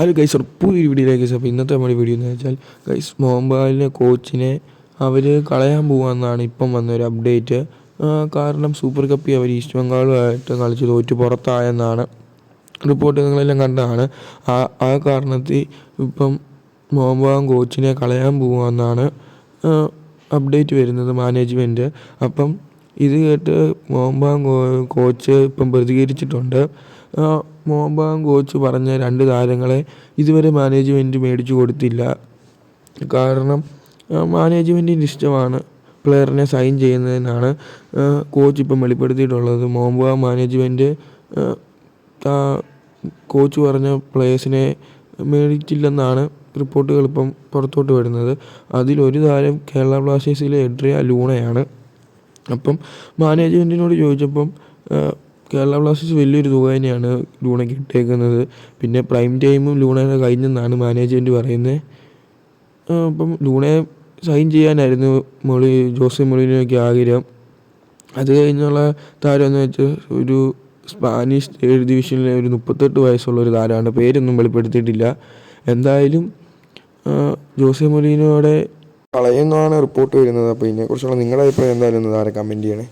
അത് ഗൈസ് പുതിയൊരു വീഡിയോയിലേക്ക് ഗൈസ്. അപ്പോൾ ഇന്നത്തെ നമ്മുടെ വീഡിയോ എന്ന് വെച്ചാൽ ഗൈസ് മോഹൻബഗാനിലെ കോച്ചിനെ അവർ കളയാൻ പോകുമെന്നാണ് ഇപ്പം വന്നൊരു അപ്ഡേറ്റ്. കാരണം സൂപ്പർ കപ്പിൽ അവർ ഈസ്റ്റ് ബംഗാളുമായിട്ട് കളിച്ച് തോറ്റ് പുറത്തായെന്നാണ് റിപ്പോർട്ട്, നിങ്ങളെല്ലാം കണ്ടതാണ്. ആ കാരണത്തിൽ ഇപ്പം മോഹൻബഗാൻ കോച്ചിനെ കളയാൻ പോകുമെന്നാണ് അപ്ഡേറ്റ് വരുന്നത് മാനേജ്മെൻറ്റ്. അപ്പം ഇത് കേട്ട് മോഹൻബഗാൻ കോച്ച് ഇപ്പം പ്രതികരിച്ചിട്ടുണ്ട്. മോഹൻബഗാൻ കോച്ച് പറഞ്ഞ 2 താരങ്ങളെ ഇതുവരെ മാനേജ്മെൻറ്റ് മേടിച്ചു കൊടുത്തില്ല. കാരണം മാനേജ്മെൻറ്റിൻ്റെ ഇഷ്ടമാണ് പ്ലെയറിനെ സൈൻ ചെയ്യുന്നതെന്നാണ് കോച്ച് ഇപ്പം വെളിപ്പെടുത്തിയിട്ടുള്ളത്. മോഹൻബഗാൻ മാനേജ്മെൻറ്റ് കോച്ച് പറഞ്ഞ പ്ലേയേഴ്സിനെ മേടിച്ചില്ലെന്നാണ് റിപ്പോർട്ടുകൾ ഇപ്പം പുറത്തോട്ട് വരുന്നത്. അതിലൊരു താരം കേരള ബ്ലാസ്റ്റേഴ്സിലെ എഡ്രിയ ലൂണയാണ്. അപ്പം മാനേജ്മെൻറ്റിനോട് ചോദിച്ചപ്പം കേരള ബ്ലാസ്റ്റേഴ്സ് വലിയൊരു തുക തന്നെയാണ് ലൂണയ്ക്ക് ഇട്ടേക്കുന്നത്. പിന്നെ പ്രൈം ടൈമും ലൂണയുടെ കഴിഞ്ഞെന്നാണ് മാനേജ്മെൻറ്റ് പറയുന്നത്. അപ്പം ലൂണയെ സൈൻ ചെയ്യാനായിരുന്നു ജോസെ മൊറീനോയ്ക്ക് ആഗ്രഹം. അത് കഴിഞ്ഞുള്ള താരം എന്ന് വെച്ചാൽ ഒരു സ്പാനിഷ് ഡിവിഷനിലെ ഒരു 38 വയസ്സുള്ള ഒരു താരമാണ്. പേരൊന്നും വെളിപ്പെടുത്തിയിട്ടില്ല. എന്തായാലും ജോസെ മൊറീനോയുടെ കളയുമെന്നാണ് റിപ്പോർട്ട് വരുന്നത്. അപ്പോൾ ഇതിനെക്കുറിച്ചുള്ള നിങ്ങളുടെ അഭിപ്രായം എന്തായാലും ഒന്ന് താഴെ കമൻറ്റ് ചെയ്യണേ.